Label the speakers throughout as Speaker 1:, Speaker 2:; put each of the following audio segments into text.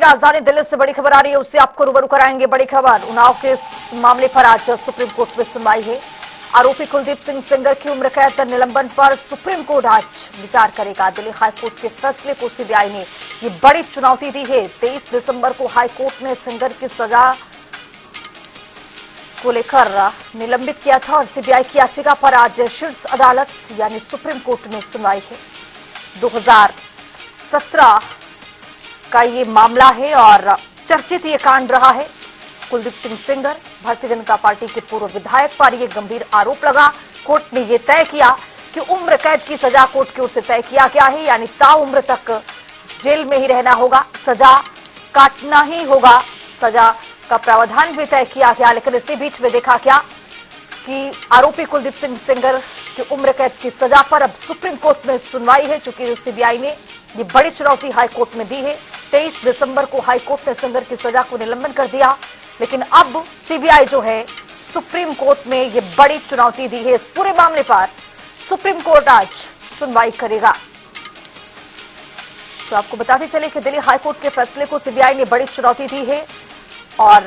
Speaker 1: राजधानी दिल्ली से बड़ी खबर आ रही है, उससे आपको रूबरू कराएंगे। बड़ी खबर, उन्नाव के मामले पर आज सुप्रीम कोर्ट में सुनवाई है। आरोपी कुलदीप सिंह सेंगर की उम्र कैद निलंबन पर सुप्रीम कोर्ट आज विचार करेगा। दिल्ली हाईकोर्ट के फैसले को सीबीआई ने ये बड़ी चुनौती दी है। 23 दिसंबर को हाईकोर्ट ने सेंगर की सजा को लेकर निलंबित किया था और सीबीआई की याचिका पर आज शीर्ष अदालत यानी सुप्रीम कोर्ट में सुनवाई है। 2017 का ये मामला है और चर्चित ये कांड रहा है। कुलदीप सिंह सेंगर भारतीय जनता पार्टी के पूर्व विधायक पर यह गंभीर आरोप लगा। कोर्ट ने यह तय किया कि उम्र कैद की सजा कोर्ट की ओर से तय किया गया है, यानी ताउम्र तक जेल में ही रहना होगा, सजा काटना ही होगा। सजा का प्रावधान भी तय किया गया, लेकिन इसी बीच में देखा गया कि आरोपी कुलदीप सिंह सेंगर की उम्र कैद की सजा पर अब सुप्रीम कोर्ट में सुनवाई है। चूंकि सीबीआई ने ये बड़ी चुनौती हाईकोर्ट में दी है। 23 दिसंबर को हाईकोर्ट ने सेंगर की सजा को निलंबन कर दिया, लेकिन अब सीबीआई जो है सुप्रीम कोर्ट में ये बड़ी चुनौती दी है। इस पूरे मामले पर सुप्रीम कोर्ट आज सुनवाई करेगा। तो आपको बताते चले कि दिल्ली हाईकोर्ट के फैसले को सीबीआई ने बड़ी चुनौती दी है और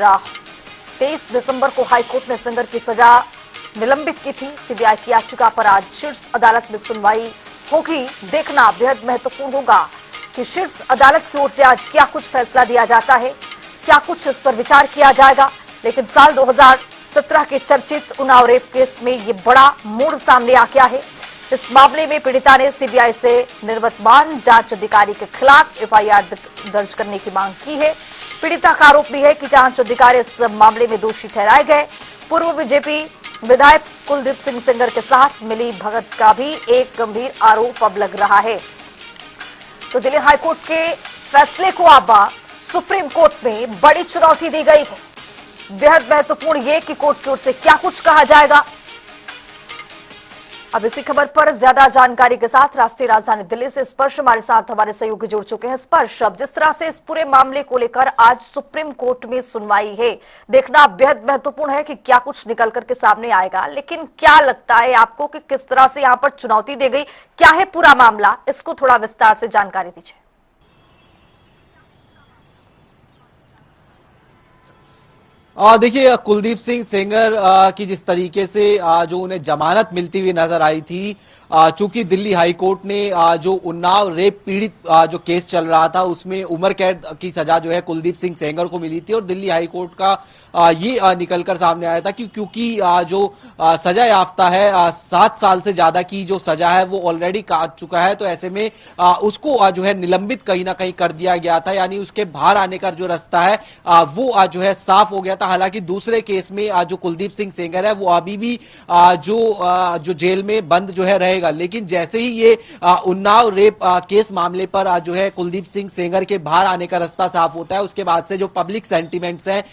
Speaker 1: 23 दिसंबर को हाईकोर्ट ने सेंगर की सजा निलंबित की थी। सीबीआई की याचिका पर आज शीर्ष अदालत में सुनवाई होगी। देखना बेहद महत्वपूर्ण होगा कि शीर्ष अदालत की ओर से आज क्या कुछ फैसला दिया जाता है, क्या कुछ इस पर विचार किया जाएगा। लेकिन साल 2017 के चर्चित उन्नाव रेप केस में ये बड़ा मोड़ सामने आ गया है। इस मामले में पीड़िता ने सीबीआई से निवर्तमान जांच अधिकारी के खिलाफ एफआईआर दर्ज करने की मांग की है। पीड़िता का आरोप भी है कि जांच अधिकारी इस मामले में दोषी ठहराए गए। पूर्व बीजेपी विधायक कुलदीप सिंह सेंगर के साथ मिली भगत का भी एक गंभीर आरोप अब लग रहा है। तो दिल्ली हाईकोर्ट के फैसले को अब सुप्रीम कोर्ट में बड़ी चुनौती दी गई है। बेहद महत्वपूर्ण ये कि कोर्ट की ओर से क्या कुछ कहा जाएगा। अब इसी खबर पर ज्यादा जानकारी के साथ राष्ट्रीय राजधानी दिल्ली से स्पर्श हमारे साथ हमारे सहयोगी जुड़ चुके हैं। स्पर्श, अब जिस तरह से इस पूरे मामले को लेकर आज सुप्रीम कोर्ट में सुनवाई है, देखना बेहद महत्वपूर्ण है कि क्या कुछ निकल करके सामने आएगा। लेकिन क्या लगता है आपको कि किस तरह से यहां पर चुनौती दी गई, क्या है पूरा मामला, इसको थोड़ा विस्तार से जानकारी दीजिए।
Speaker 2: देखिए, कुलदीप सिंह सेंगर की जिस तरीके से जो उन्हें जमानत मिलती हुई नजर आई थी, चूंकि दिल्ली हाईकोर्ट ने जो उन्नाव रेप पीड़ित जो केस चल रहा था उसमें उम्र कैद की सजा जो है कुलदीप सिंह सेंगर को मिली थी और दिल्ली हाईकोर्ट का ये निकलकर सामने आया था कि क्योंकि जो सजा याफ्ता है 7 साल से ज्यादा की जो सजा है वो ऑलरेडी काट चुका है, तो ऐसे में उसको जो है निलंबित कहीं ना कहीं कर दिया गया था, यानी उसके बाहर आने का जो रास्ता है वो जो है साफ हो गया था। हालांकि दूसरे केस में जो कुलदीप सिंह सेंगर है वो अभी भी जो जेल में बंद जो है रहेगा, लेकिन जैसे ही ये उन्नाव रेप केस मामले पर जो है कुलदीप सिंह सेंगर के बाहर आने का रास्ता साफ होता है, उसके बाद से जो पब्लिक सेंटिमेंट्स हैं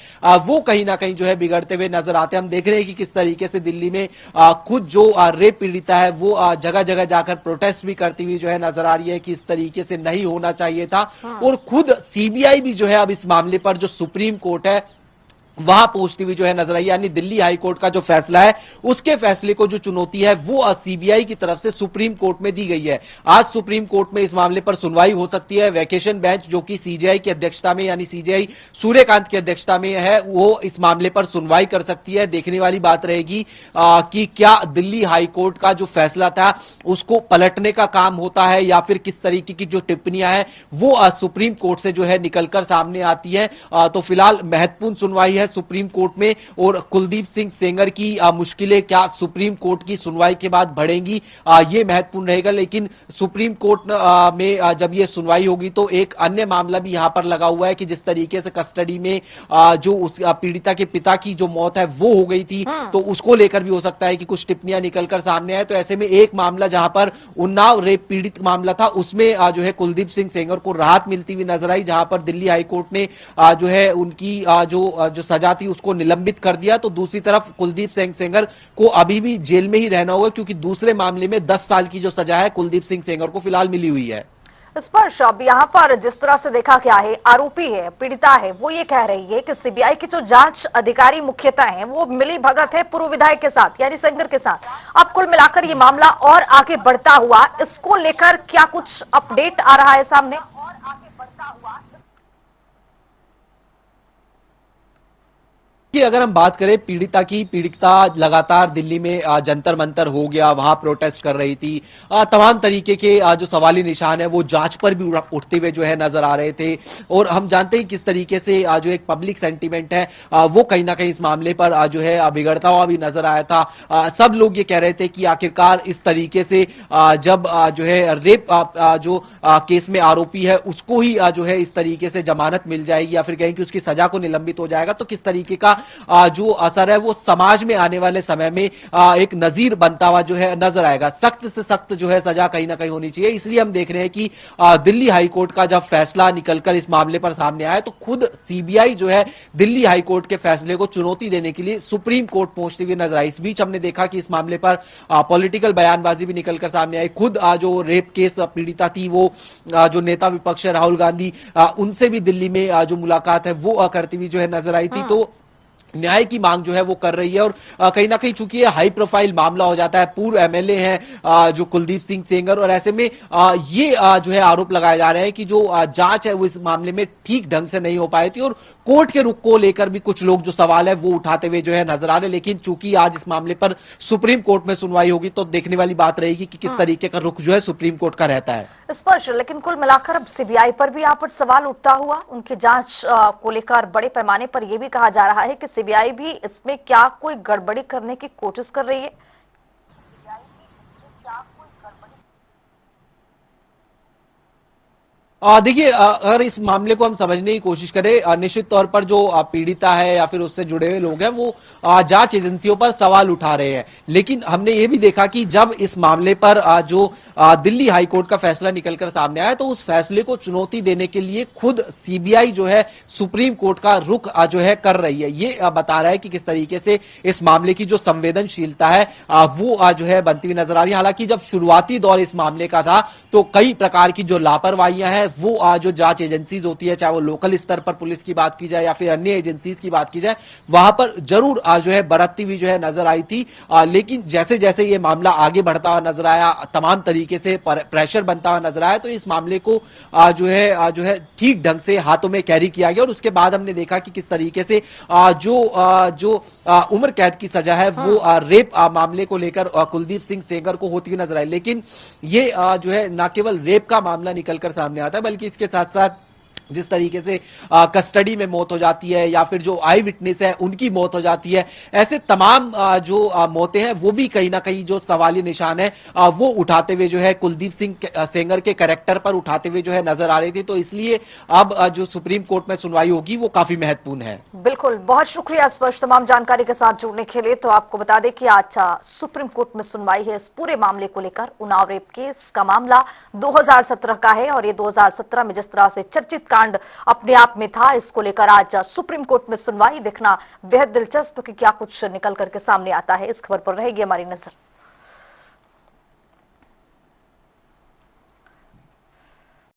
Speaker 2: वो कहीं ना कहीं जो है बिगड़ते हुए नजर आते हैं। हम देख रहे हैं कि किस तरीके से दिल्ली में खुद जो रेप पीड़िता है वो जगह जगह जाकर प्रोटेस्ट भी करती हुई जो है नजर आ रही है कि इस तरीके से नहीं होना चाहिए था। और खुद सीबीआई भी जो है अब इस मामले पर जो सुप्रीम कोर्ट है वहां पहुंचती हुई जो है नजर आई, यानी दिल्ली हाईकोर्ट का जो फैसला है उसके फैसले को जो चुनौती है वो सीबीआई की तरफ से सुप्रीम कोर्ट में दी गई है। आज सुप्रीम कोर्ट में इस मामले पर सुनवाई हो सकती है। वैकेशन बेंच जो कि सीजेआई की अध्यक्षता में यानी सीजेआई सूर्यकांत की अध्यक्षता में है वो इस मामले पर सुनवाई कर सकती है। देखने वाली बात रहेगी कि क्या दिल्ली हाईकोर्ट का जो फैसला था उसको पलटने का काम होता है या फिर किस तरीके की जो टिप्पणियां हैं वो सुप्रीम कोर्ट से जो है निकलकर सामने आती है। तो फिलहाल महत्वपूर्ण सुनवाई है सुप्रीम कोर्ट में और कुलदीप सिंह सेंगर की मुश्किलें क्या सुप्रीम कोर्ट की सुनवाई के बाद बढ़ेंगी, ये महत्वपूर्ण रहेगा। लेकिन सुप्रीम कोर्ट में जब ये सुनवाई होगी तो एक अन्य मामला भी यहां पर लगा हुआ है कि जिस तरीके से कस्टडी में जो उस पीड़िता के पिता की जो मौत है वो हो गई थी, तो उसको लेकर भी हो सकता है कि कुछ टिप्पणियां निकलकर सामने आए। तो ऐसे में एक मामला जहां पर उन्नाव रेप पीड़ित मामला था उसमें जो है कुलदीप सिंह सेंगर को राहत मिलती हुई नजर आई, जहां पर दिल्ली हाईकोर्ट ने जो है उनकी जो सजा थी उसको निलंबित कर दिया। तो दूसरी तरफ कुलदीप सिंह सेंगर को अभी भी जेल में ही रहना होगा क्योंकि दूसरे मामले में 10 साल की जो सजा है कुलदीप सिंह सेंगर को फिलहाल मिली हुई है।
Speaker 1: स्पर्श, अब यहाँ पर जिस तरह से देखा गया है, आरोपी है, पीड़िता है, वो ये कह रही है कि सीबीआई की जो जांच अधिकारी मुख्यतः हैं वो मिली भगत है पूर्व विधायक के साथ यानी सेंगर के साथ। अब कुल मिलाकर ये मामला और आगे बढ़ता हुआ, इसको लेकर क्या कुछ अपडेट आ रहा है सामने?
Speaker 2: कि अगर हम बात करें पीड़िता की, पीड़िता लगातार दिल्ली में जंतर मंतर हो गया, वहां प्रोटेस्ट कर रही थी। तमाम तरीके के जो सवाली निशान है वो जांच पर भी उठते हुए जो है नजर आ रहे थे। और हम जानते हैं किस तरीके से जो एक पब्लिक सेंटीमेंट है वो कहीं ना कहीं इस मामले पर जो है बिगड़ता हुआ भी नजर आया था। सब लोग ये कह रहे थे कि आखिरकार इस तरीके से जब जो है रेप जो केस में आरोपी है उसको ही जो है इस तरीके से जमानत मिल जाएगी या फिर कहें कि उसकी सजा को निलंबित हो जाएगा, तो किस तरीके का जो असर है वो समाज में आने वाले समय में एक नजीर बनता हुआ जो है नजर आएगा। सख्त से सख्त जो है सजा कहीं ना कहीं होनी चाहिए। इसलिए हम देख रहे हैं कि दिल्ली हाईकोर्ट का जब फैसला निकलकर इस मामले पर सामने आया तो खुद सीबीआई जो है दिल्ली हाईकोर्ट के फैसले को चुनौती देने के लिए सुप्रीम कोर्ट पहुंचती हुई नजर आई। इस बीच हमने देखा कि इस मामले पर पॉलिटिकल बयानबाजी भी निकलकर सामने आई। खुद जो रेप केस पीड़िता थी वो जो नेता विपक्ष है राहुल गांधी, उनसे भी दिल्ली में जो मुलाकात है वो करती हुई जो है नजर आई थी। तो न्याय की मांग जो है वो कर रही है। और कहीं ना कहीं चूंकि ये हाई प्रोफाइल मामला हो जाता है, पूर्व एमएलए हैं जो कुलदीप सिंह सेंगर, और ऐसे में ये जो है आरोप लगाए जा रहे हैं कि जो जांच है वो इस मामले में ठीक ढंग से नहीं हो पाई थी। और कोर्ट के रुख को लेकर भी कुछ लोग जो सवाल है वो उठाते हुए जो है नजर आ रहे। लेकिन चूंकि आज इस मामले पर सुप्रीम कोर्ट में सुनवाई होगी तो देखने वाली बात रहेगी कि किस तरीके का रुख जो है सुप्रीम कोर्ट का रहता है।
Speaker 1: स्पष्ट। लेकिन कुल मिलाकर अब सीबीआई पर भी यहाँ पर सवाल उठता हुआ, उनकी जांच को लेकर बड़े पैमाने पर यह भी कहा जा रहा है कि सीबीआई भी इसमें क्या कोई गड़बड़ी करने की कोशिश कर रही है।
Speaker 2: देखिए, अगर इस मामले को हम समझने की कोशिश करें, निश्चित तौर पर जो पीड़िता है या फिर उससे जुड़े हुए लोग हैं वो जांच एजेंसियों पर सवाल उठा रहे हैं। लेकिन हमने ये भी देखा कि जब इस मामले पर जो दिल्ली हाईकोर्ट का फैसला निकलकर सामने आया तो उस फैसले को चुनौती देने के लिए खुद सीबीआई जो है सुप्रीम कोर्ट का रुख जो है कर रही है। ये बता रहा है कि किस तरीके से इस मामले की जो संवेदनशीलता है वो जो है बनती हुई नजर आ रही है। हालांकि जब शुरुआती दौर इस मामले का था तो कई प्रकार की जो लापरवाहियां हैं वो जो जांच एजेंसीज होती है, चाहे वो लोकल स्तर पर पुलिस की बात की जाए या फिर अन्य एजेंसीज की बात की जाए, वहां पर जरूर जो है बरतती हुई जो है नजर आई थी। लेकिन जैसे जैसे ये मामला आगे बढ़ता हुआ नजर आया, तमाम तरीके से प्रेशर बनता हुआ नजर आया, तो इस मामले को जो है ठीक ढंग से हाथों में कैरी किया गया। और उसके बाद हमने देखा कि किस तरीके से जो उम्र कैद की सजा है वो रेप मामले को लेकर कुलदीप सिंह सेंगर को होती हुई नजर आई। लेकिन ये जो है न केवल रेप का मामला निकलकर सामने आता है बल्कि इसके साथ साथ जिस तरीके से कस्टडी में मौत हो जाती है या फिर जो आई विटनेस है उनकी मौत हो जाती है, ऐसे तमाम जो मौतें हैं वो भी कहीं ना कहीं जो सवाली निशान है वो उठाते हुए जो है कुलदीप सिंह सेंगर के कैरेक्टर पर उठाते हुए जो है नजर आ रही थी। तो इसलिए अब जो सुप्रीम कोर्ट में सुनवाई होगी वो काफी महत्वपूर्ण है।
Speaker 1: बिल्कुल, बहुत शुक्रिया स्पष्ट तमाम जानकारी के साथ जुड़ने के लिए। तो आपको बता दें कि आज सुप्रीम कोर्ट में सुनवाई है इस पूरे मामले को लेकर। उन्नाव रेप केस का मामला 2017 का है और ये 2017 में जिस तरह से चर्चित कांड अपने आप में था, इसको लेकर आज सुप्रीम कोर्ट में सुनवाई देखना बेहद दिलचस्प कि क्या कुछ निकल करके सामने आता है। इस खबर पर रहेगी हमारी नजर।